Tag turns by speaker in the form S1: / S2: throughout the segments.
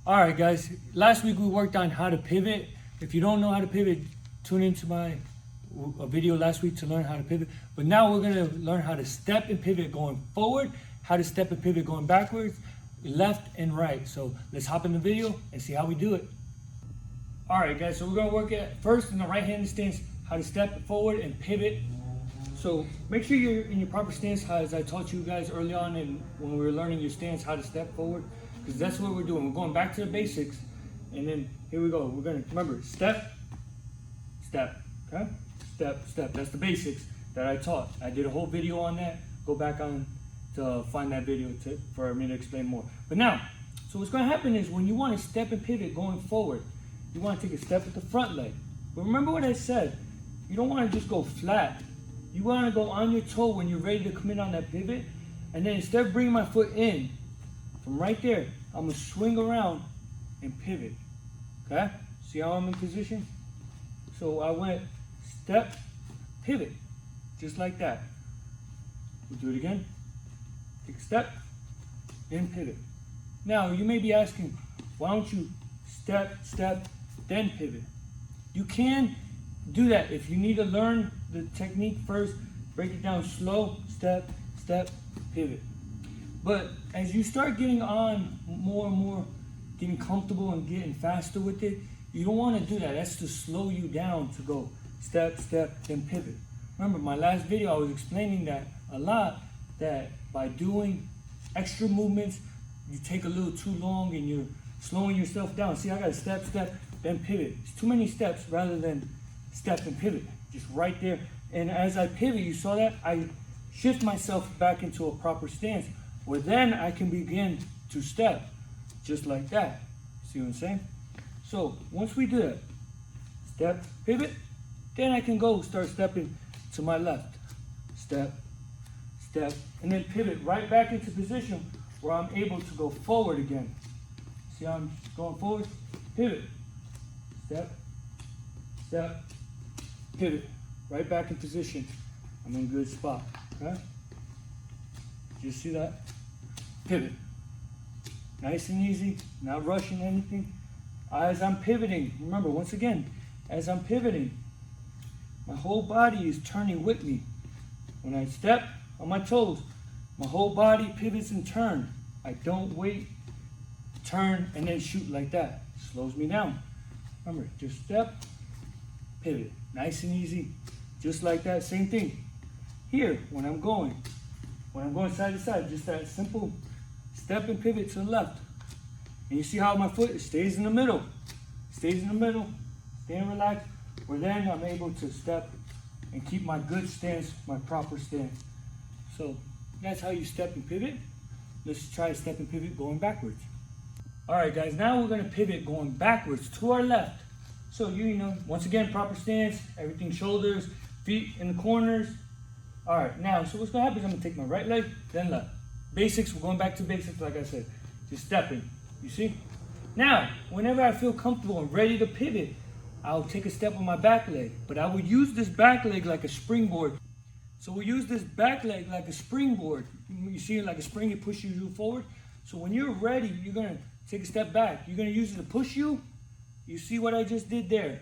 S1: All right, guys. Last week we worked on how to pivot. If you don't know how to pivot, tune into my video last week to learn how to pivot. But now we're going to learn how to step and pivot going forward, how to step and pivot going backwards, left and right. So let's hop in the video and see how we do it. All right, guys. So we're going to work at first in the right-handed stance, how to step forward and pivot. So make sure you're in your proper stance, as I taught you guys early on and when we were learning your stance, how to step forward. Because that's what we're doing. We're going back to the basics. And then here we go. We're going to remember step, step, okay? Step, step. That's the basics that I taught. I did a whole video on that. Go back on to find that video for me to explain more. But now, so what's going to happen is when you want to step and pivot going forward, you want to take a step with the front leg. But remember what I said. You don't want to just go flat. You want to go on your toe when you're ready to come in on that pivot. And then instead of bringing my foot in, from right there, I'm going to swing around and pivot. Okay? See how I'm in position? So I went step, pivot. Just like that. We'll do it again. Take a step, then pivot. Now, you may be asking, why don't you step, step, then pivot? You can do that if you need to learn the technique first. Break it down slow, step, step, pivot. But as you start getting on more and more, getting comfortable and getting faster with it, you don't want to do that. That's to slow you down to go step, step, then pivot. Remember, my last video, I was explaining that a lot, that by doing extra movements, you take a little too long and you're slowing yourself down. See, I got to step, step, then pivot. It's too many steps rather than step and pivot. Just right there. And as I pivot, you saw that? I shift myself back into a proper stance, where then I can begin to step, just like that. See what I'm saying? So once we do that, step, pivot, then I can go start stepping to my left. Step, step, and then pivot right back into position where I'm able to go forward again. See how I'm going forward? Pivot, step, step, pivot, right back in position. I'm in a good spot, okay? You see that? Pivot. Nice and easy, not rushing anything. As I'm pivoting, remember, once again, as I'm pivoting, my whole body is turning with me. When I step on my toes, my whole body pivots and turns. I don't wait, turn, and then shoot like that. It slows me down. Remember, just step, pivot. Nice and easy, just like that. Same thing here when I'm going side to side, just that simple step and pivot to the left. And you see how my foot stays in the middle, staying relaxed, where then I'm able to step and keep my good stance, my proper stance. So that's how you step and pivot. Let's try step and pivot going backwards. All right, guys, now we're going to pivot going backwards to our left. So you know, once again, proper stance, everything shoulders, feet in the corners. All right, now, so what's gonna happen is I'm gonna take my right leg, then left. Basics, we're going back to basics, like I said, just stepping, you see? Now, whenever I feel comfortable and ready to pivot, I'll take a step on my back leg, but I would use this back leg like a springboard. So we use this back leg like a springboard. You see it like a spring, it pushes you forward. So when you're ready, you're gonna take a step back. You're gonna use it to push you. You see what I just did there?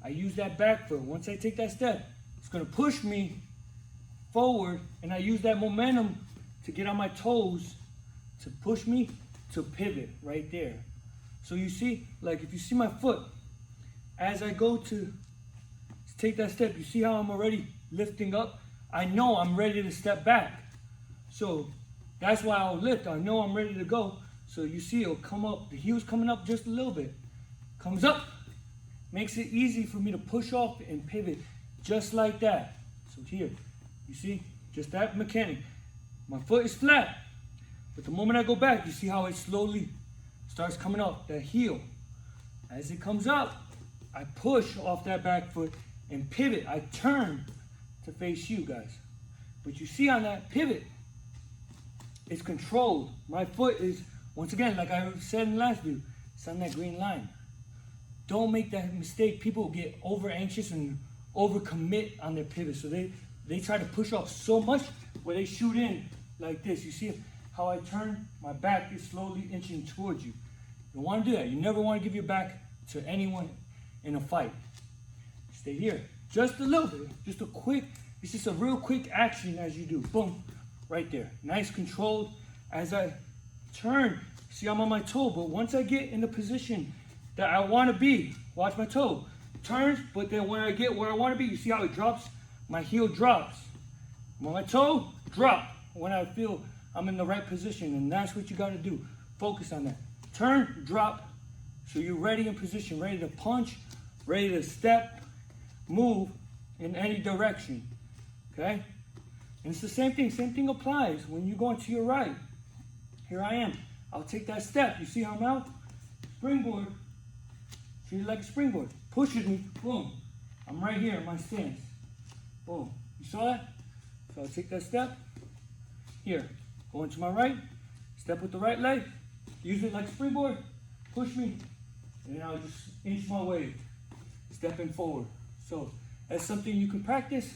S1: I use that back foot. Once I take that step, it's gonna push me forward, and I use that momentum to get on my toes to push me to pivot right there. So you see, like if you see my foot, as I go to take that step, you see how I'm already lifting up? I know I'm ready to step back. So that's why I'll lift. I know I'm ready to go. So you see it'll come up, the heel's coming up just a little bit. Comes up, makes it easy for me to push off and pivot just like that. So here, you see, just that mechanic. My foot is flat, but the moment I go back, you see how it slowly starts coming up, that heel. As it comes up, I push off that back foot and pivot. I turn to face you guys. But you see on that pivot, it's controlled. My foot is, once again, like I said in the last video, it's on that green line. Don't make that mistake. People get over anxious and over commit on their pivot. So they try to push off so much where they shoot in like this. You see how I turn? My back is slowly inching towards you. You don't want to do that. You never want to give your back to anyone in a fight. Stay here. Just a little bit. Just a quick, it's just a real quick action as you do. Boom. Right there. Nice controlled. As I turn, see I'm on my toe, but once I get in the position that I want to be, watch my toe. Turns, but then when I get where I want to be, you see how it drops? My heel drops. I'm on my toe, drop. When I feel I'm in the right position, and that's what you got to do. Focus on that. Turn, drop, so you're ready in position, ready to punch, ready to step, move in any direction, okay? And it's the same thing applies when you're going to your right. Here I am, I'll take that step. You see how I'm out? Springboard, treat it like a springboard. Pushes me, boom. I'm right here in my stance, boom. You saw that? So I'll take that step, here, going to my right, step with the right leg, use it like a springboard, push me, and I'll just inch my way, stepping forward. So that's something you can practice.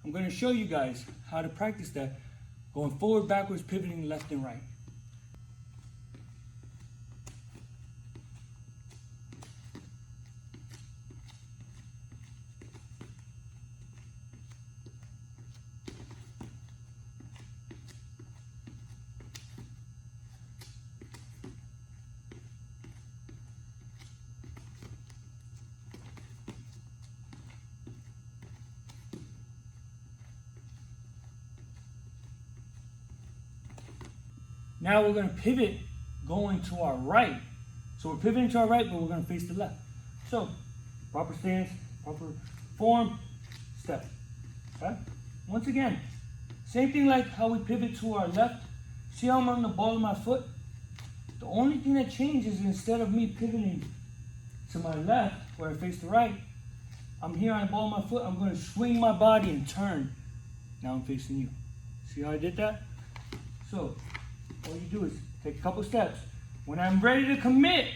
S1: I'm going to show you guys how to practice that, going forward, backwards, pivoting left and right. Now we're going to pivot going to our right. So we're pivoting to our right, but we're going to face the left. So, proper stance, proper form, step. Okay? Once again, same thing like how we pivot to our left. See how I'm on the ball of my foot? The only thing that changes is instead of me pivoting to my left, where I face the right, I'm here on the ball of my foot. I'm going to swing my body and turn. Now I'm facing you. See how I did that? So, all you do is take a couple steps. When I'm ready to commit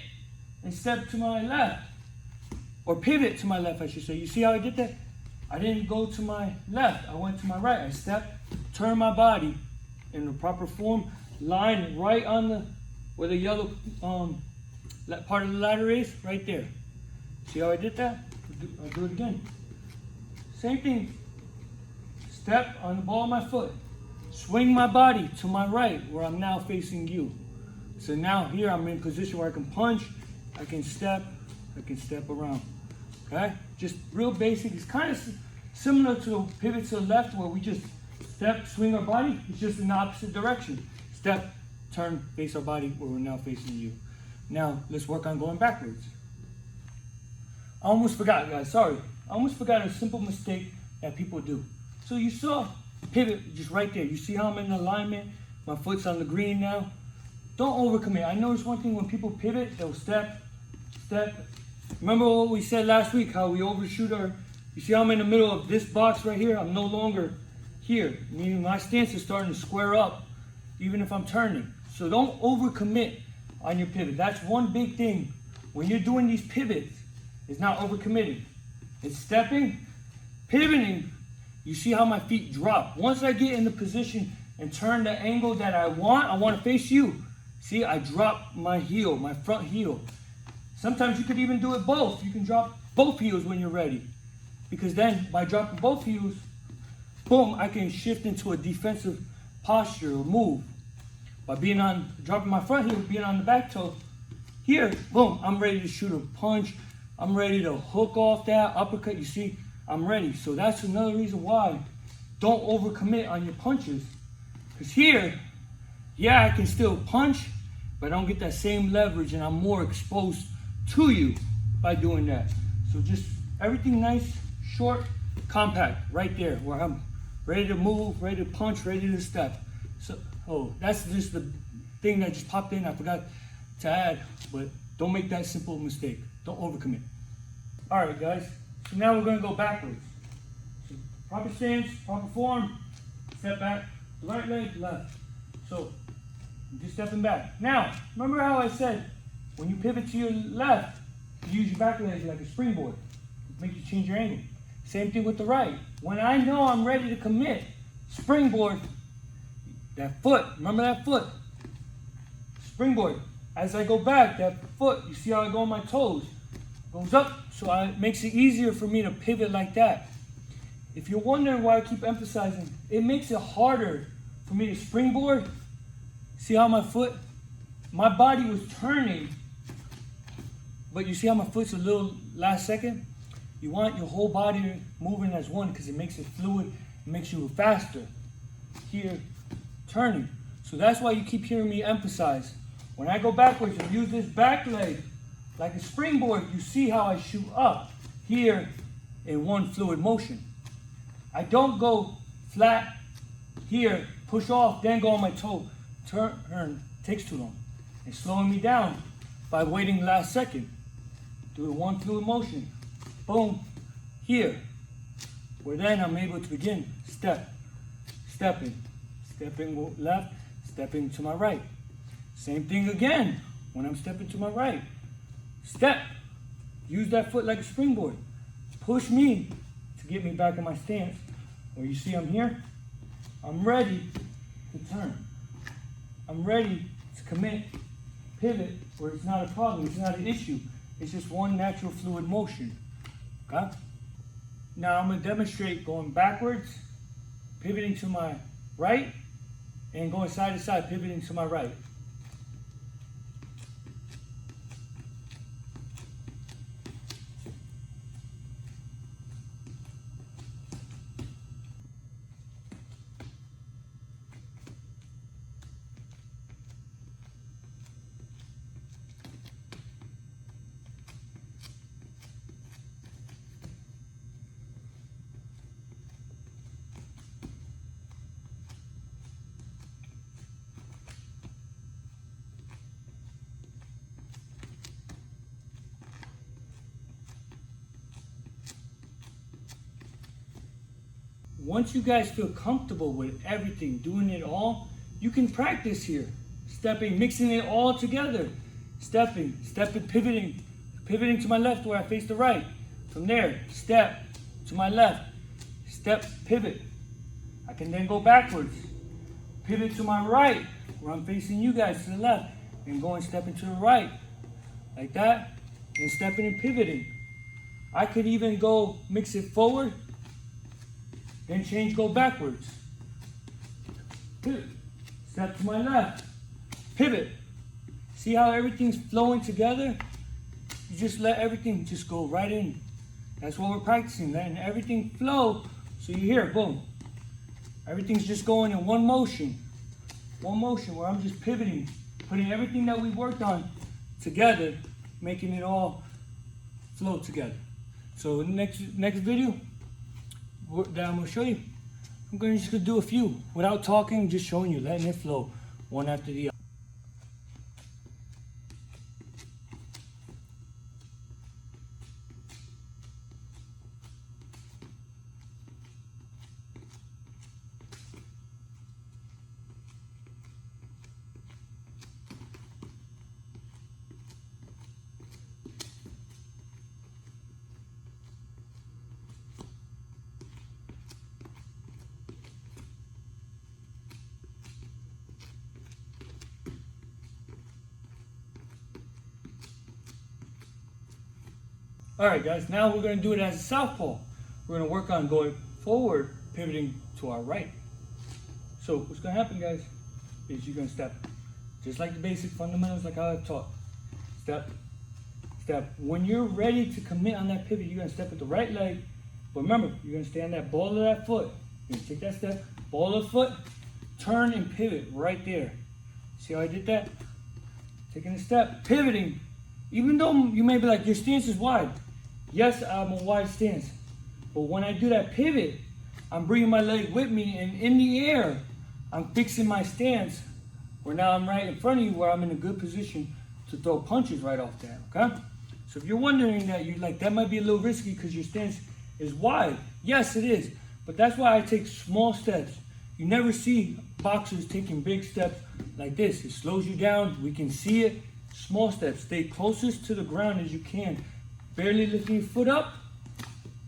S1: and step to my left, or pivot to my left, I should say. You see how I did that? I didn't go to my left. I went to my right. I stepped, turned my body in the proper form, line right on the, where the yellow part of the ladder is, right there. See how I did that? I'll do it again. Same thing. Step on the ball of my foot. Swing my body to my right, where I'm now facing you. So now here I'm in position where I can punch, I can step around. Okay? Just real basic. It's kind of similar to the pivot to the left, where we just step, swing our body. It's just in the opposite direction. Step, turn, face our body, where we're now facing you. Now let's work on going backwards. I almost forgot, guys. Sorry. I almost forgot a simple mistake that people do. So you saw pivot just right there. You see how I'm in alignment? My foot's on the green now. Don't overcommit. I noticed one thing: when people pivot, they'll step. Remember what we said last week, how we overshoot our... You see how I'm in the middle of this box right here? I'm no longer here, meaning my stance is starting to square up even if I'm turning. So don't overcommit on your pivot. That's one big thing. When you're doing these pivots, it's not overcommitting. It's stepping, pivoting. You see how my feet drop. Once I get in the position and turn the angle that I want to face you. See, I drop my heel, my front heel. Sometimes you could even do it both. You can drop both heels when you're ready. Because then, by dropping both heels, boom, I can shift into a defensive posture or move. By dropping my front heel, being on the back toe, here, boom, I'm ready to shoot a punch. I'm ready to hook off that uppercut. You see, I'm ready. So that's another reason why don't overcommit on your punches. Because here, yeah, I can still punch, but I don't get that same leverage and I'm more exposed to you by doing that. So just everything nice, short, compact, right there where I'm ready to move, ready to punch, ready to step. So, that's just the thing that just popped in. I forgot to add, but don't make that simple mistake. Don't overcommit. All right, guys. So now we're going to go backwards. So proper stance, proper form, step back, right leg, left. So just stepping back. Now, remember how I said when you pivot to your left, you use your back leg like a springboard. Make you change your angle. Same thing with the right. When I know I'm ready to commit, springboard, that foot, remember that foot? Springboard, as I go back, that foot, you see how I go on my toes, goes up, so it makes it easier for me to pivot like that. If you're wondering why I keep emphasizing, it makes it harder for me to springboard. See how my body was turning, but you see how my foot's a little last second? You want your whole body moving as one because it makes it fluid, it makes you faster. Here, turning. So that's why you keep hearing me emphasize. When I go backwards and use this back leg like a springboard, you see how I shoot up here in one fluid motion. I don't go flat here, push off, then go on my toe. Turn takes too long. It's slowing me down by waiting the last second. Do it one fluid motion. Boom, here. Where then I'm able to begin. Stepping left, stepping to my right. Same thing again when I'm stepping to my right. Step. Use that foot like a springboard. Push me to get me back in my stance. Where you see I'm here, I'm ready to turn. I'm ready to commit, pivot, where it's not a problem, it's not an issue. It's just one natural fluid motion. Okay? Now I'm going to demonstrate going backwards, pivoting to my right, and going side to side, pivoting to my right. Once you guys feel comfortable with everything, doing it all, you can practice here. Stepping, mixing it all together. Stepping, pivoting to my left where I face the right. From there, step to my left, step, pivot. I can then go backwards. Pivot to my right where I'm facing you guys to the left. And going stepping to the right. Like that. And stepping and pivoting. I could even go mix it forward. Then change, go backwards. Pivot. Step to my left. Pivot. See how everything's flowing together? You just let everything just go right in. That's what we're practicing, letting everything flow. So you hear, boom. Everything's just going in one motion. One motion where I'm just pivoting, putting everything that we worked on together, making it all flow together. So next video, that I'm going to show you, I'm just going to do a few without talking, just showing you, letting it flow one after the other. Alright guys, now we're going to do it as a southpaw. We're going to work on going forward, pivoting to our right. So what's going to happen, guys, is you're going to step. Just like the basic fundamentals, like how I've taught. Step, step. When you're ready to commit on that pivot, you're going to step with the right leg. But remember, you're going to stay on that ball of that foot. You're going to take that step, ball of the foot, turn and pivot right there. See how I did that? Taking a step, pivoting. Even though you may be like, your stance is wide. Yes, I'm a wide stance. But when I do that pivot, I'm bringing my leg with me, and in the air, I'm fixing my stance, where now I'm right in front of you, where I'm in a good position to throw punches right off that, okay? So if you're wondering that, you're like, that might be a little risky because your stance is wide. Yes, it is. But that's why I take small steps. You never see boxers taking big steps like this. It slows you down. We can see it. Small steps. Stay closest to the ground as you can. Barely lifting your foot up.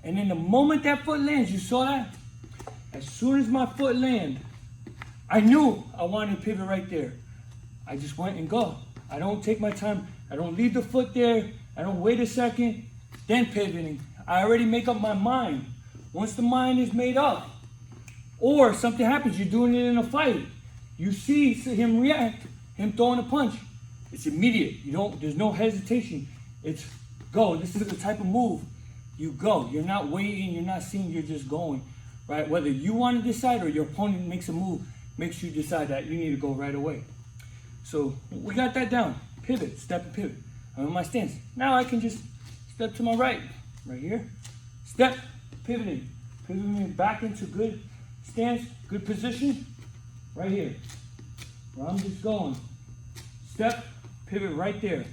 S1: And then the moment that foot lands, you saw that? As soon as my foot landed, I knew I wanted to pivot right there. I just went and go. I don't take my time. I don't leave the foot there. I don't wait a second, then pivoting. I already make up my mind. Once the mind is made up, or something happens, you're doing it in a fight, you see him react, him throwing a punch, it's immediate. There's no hesitation. It's go. This is the type of move. You go. You're not waiting, you're not seeing, you're just going. Right? Whether you want to decide or your opponent makes a move, makes you decide that you need to go right away. So we got that down. Pivot, step and pivot. I'm in my stance. Now I can just step to my right here. Step, pivoting back into good stance, good position, right here. Where I'm just going. Step, pivot right there.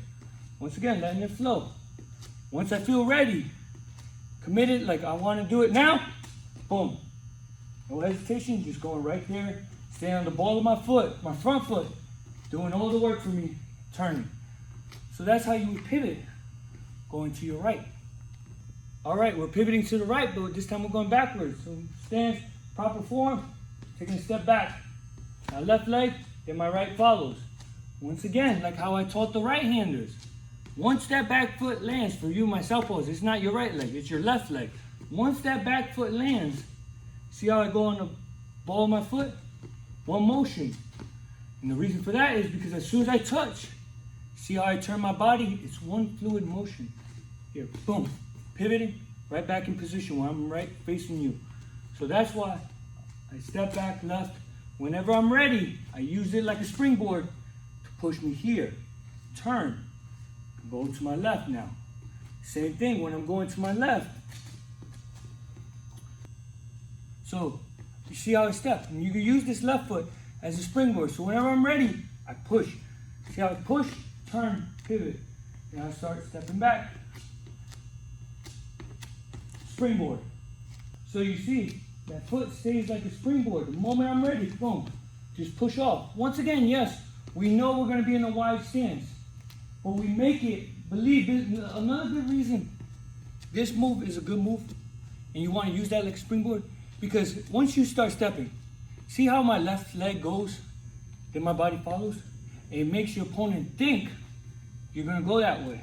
S1: Once again, letting it flow. Once I feel ready, committed, like I want to do it now, boom. No hesitation, just going right there. Staying on the ball of my foot, my front foot, doing all the work for me, turning. So that's how you would pivot, going to your right. All right, we're pivoting to the right, but this time we're going backwards. So stance, proper form, taking a step back. My left leg, then my right follows. Once again, like how I taught the right-handers. Once that back foot lands, for you, my southpaws, it's not your right leg, it's your left leg. Once that back foot lands, see how I go on the ball of my foot? One motion. And the reason for that is because as soon as I touch, see how I turn my body? It's one fluid motion. Here, boom, pivoting, right back in position where I'm right facing you. So that's why I step back left. Whenever I'm ready, I use it like a springboard to push me here. Turn, go to my left now. Same thing when I'm going to my left. So you see how I step? And you can use this left foot as a springboard. So whenever I'm ready, I push. See how I push, turn, pivot. And I start stepping back. Springboard. So you see, that foot stays like a springboard. The moment I'm ready, boom, just push off. Once again, yes, we know we're going to be in a wide stance. But we make it, believe it, another good reason this move is a good move, and you want to use that like a springboard, because once you start stepping, see how my left leg goes, then my body follows? And it makes your opponent think you're going to go that way.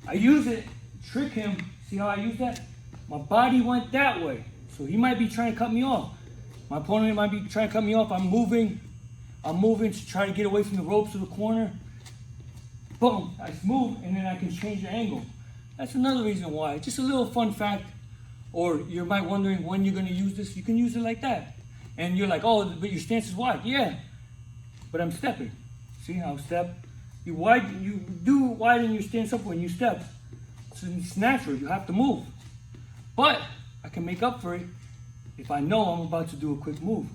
S1: I use it, trick him. See how I use that? My body went that way. So he might be trying to cut me off. My opponent might be trying to cut me off. I'm moving to try to get away from the ropes to the corner. Boom, I move, and then I can change the angle. That's another reason why. Just a little fun fact. Or you might wondering when you're going to use this. You can use it like that. And you're like, oh, but your stance is wide. Yeah, but I'm stepping. See how I step? You do widen your stance up when you step. So it's natural. You have to move. But I can make up for it if I know I'm about to do a quick move.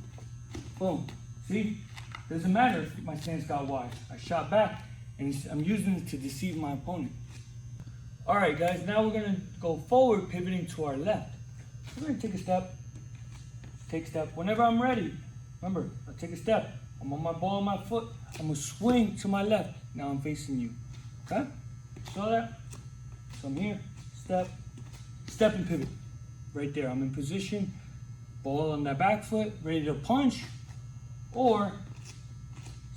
S1: Boom. See? Doesn't matter if my stance got wide. I shot back, and I'm using it to deceive my opponent. All right, guys. Now we're going to go forward, pivoting to our left. We're going to take a step. Take a step. Whenever I'm ready, remember, I take a step. I'm on my ball on my foot. I'm going to swing to my left. Now I'm facing you. Okay? Saw that? So I'm here. Step. Step and pivot. Right there. I'm in position. Ball on that back foot. Ready to punch. Or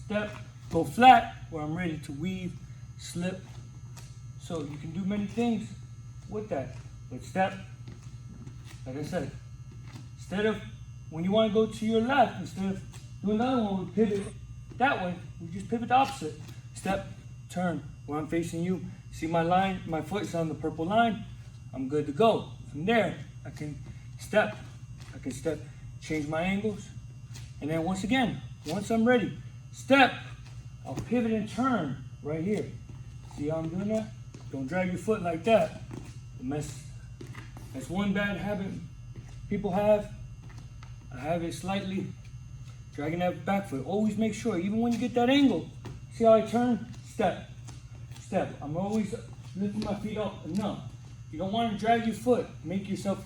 S1: step. Go flat where I'm ready to weave. Slip. So you can do many things with that. But step. Like I said. Instead of, when you want to go to your left, instead of doing another one, we pivot that way. We just pivot the opposite. Step, turn, where I'm facing you. See my line, my foot is on the purple line. I'm good to go. From there, I can step, change my angles. And then once again, once I'm ready, step, I'll pivot and turn right here. See how I'm doing that? Don't drag your foot like that. That's one bad habit people have. I have it slightly, dragging that back foot. Always make sure, even when you get that angle, see how I turn? Step, step. I'm always lifting my feet up enough. You don't want to drag your foot. Make yourself,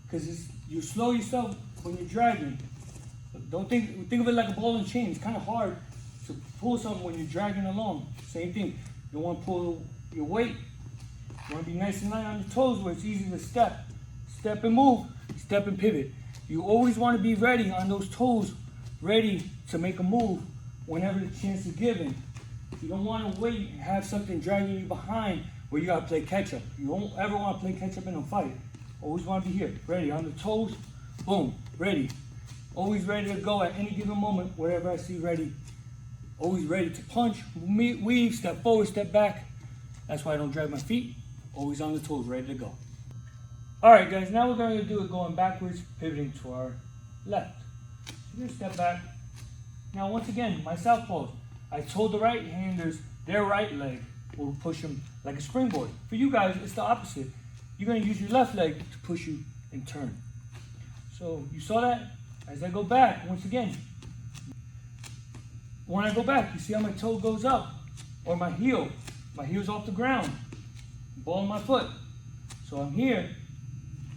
S1: because you slow yourself when you're dragging. Don't think of it like a ball and chain. It's kind of hard to pull something when you're dragging along. Same thing. You don't want to pull your weight. You want to be nice and light on your toes where it's easy to step. Step and move. Step and pivot. You always want to be ready on those toes, ready to make a move whenever the chance is given. You don't want to wait and have something dragging you behind where you gotta play catch up. You don't ever want to play catch up in a fight. Always want to be here, ready, on the toes, boom, ready. Always ready to go at any given moment, wherever I see ready. Always ready to punch, weave, step forward, step back. That's why I don't drag my feet. Always on the toes, ready to go. All right, guys, now we're going to do it going backwards, pivoting to our left. So you're gonna step back. Now, once again, my southpaws. I told the right-handers their right leg will push them like a springboard. For you guys, it's the opposite. You're going to use your left leg to push you and turn. So you saw that? As I go back, once again, when I go back, you see how my toe goes up, or my heel's off the ground, ball of my foot. So I'm here,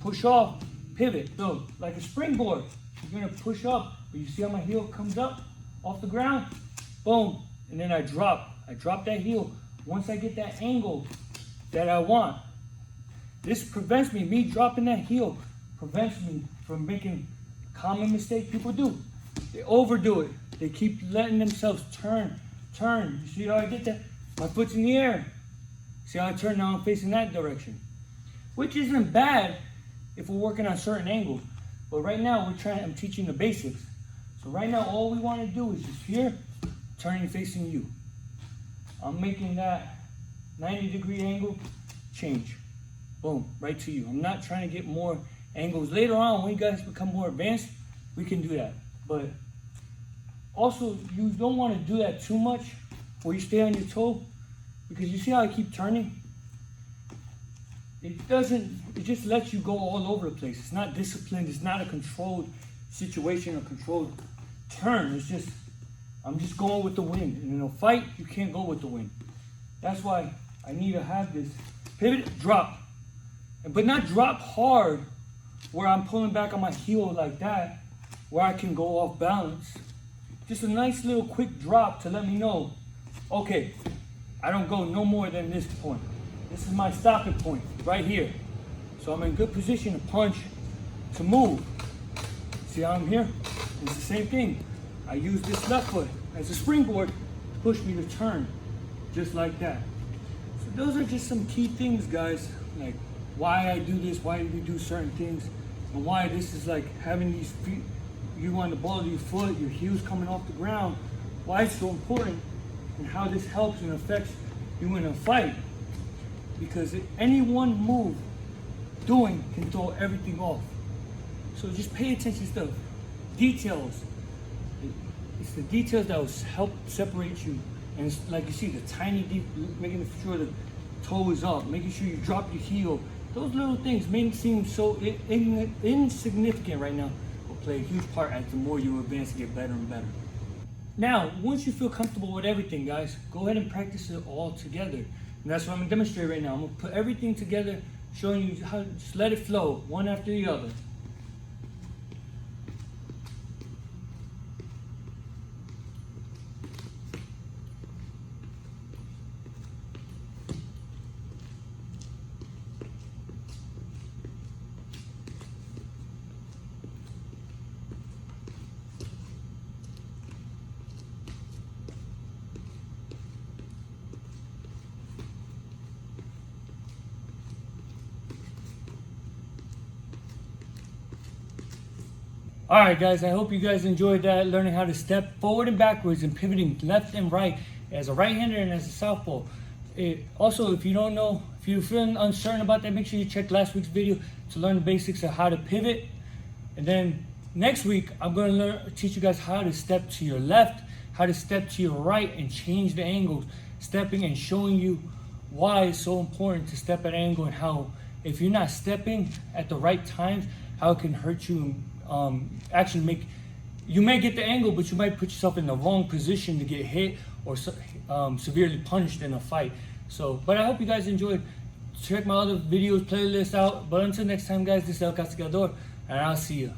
S1: push off, pivot. So like a springboard, you're going to push up, but you see how my heel comes up off the ground? Boom, and then I drop that heel. Once I get that angle that I want, this prevents me dropping that heel, prevents me from making common mistake people do. They overdo it. They keep letting themselves turn. You see how I did that? My foot's in the air. See how I turn now? I'm facing that direction. Which isn't bad if we're working on certain angles. But right now I'm teaching the basics. So right now all we want to do is just here, turning facing you. I'm making that 90-degree angle change. Boom, right to you. I'm not trying to get more angles. Later on, when you guys become more advanced, we can do that. But also, you don't want to do that too much where you stay on your toe, because you see how I keep turning? It just lets you go all over the place. It's not disciplined. It's not a controlled situation or controlled turn. It's just, I'm just going with the wind. And in a fight, you can't go with the wind. That's why I need to have this pivot, drop. But not drop hard where I'm pulling back on my heel like that, where I can go off balance. Just a nice little quick drop to let me know, okay, I don't go no more than this point. This is my stopping point right here. So I'm in good position to punch, to move. See how I'm here? It's the same thing. I use this left foot as a springboard to push me to turn, just like that. So those are just some key things, guys, like why I do this, why we do certain things, and why this is like having these feet, you on the ball of your foot, your heels coming off the ground, why it's so important, and how this helps and affects you in a fight. Because any one move doing can throw everything off. So just pay attention to the details. It's the details that will help separate you. And it's like you see, the tiny, making sure the toe is up, making sure you drop your heel. Those little things may seem so insignificant right now, will play a huge part as the more you advance and get better and better. Now, once you feel comfortable with everything, guys, go ahead and practice it all together. And that's what I'm gonna demonstrate right now. I'm gonna put everything together, showing you how to just let it flow, one after the other. All right, guys, I hope you guys enjoyed that, learning how to step forward and backwards and pivoting left and right as a right-hander and as a southpaw. Also, if you don't know, if you're feeling uncertain about that, make sure you check last week's video to learn the basics of how to pivot. And then next week, I'm going to teach you guys how to step to your left, how to step to your right and change the angles, stepping and showing you why it's so important to step at an angle, and how if you're not stepping at the right times, how it can hurt you. Actually you may get the angle, but you might put yourself in the wrong position to get hit or severely punished in a fight. So, but I hope you guys enjoyed. Check my other videos, playlist out. But until next time, guys, this is El Castigador, and I'll see you.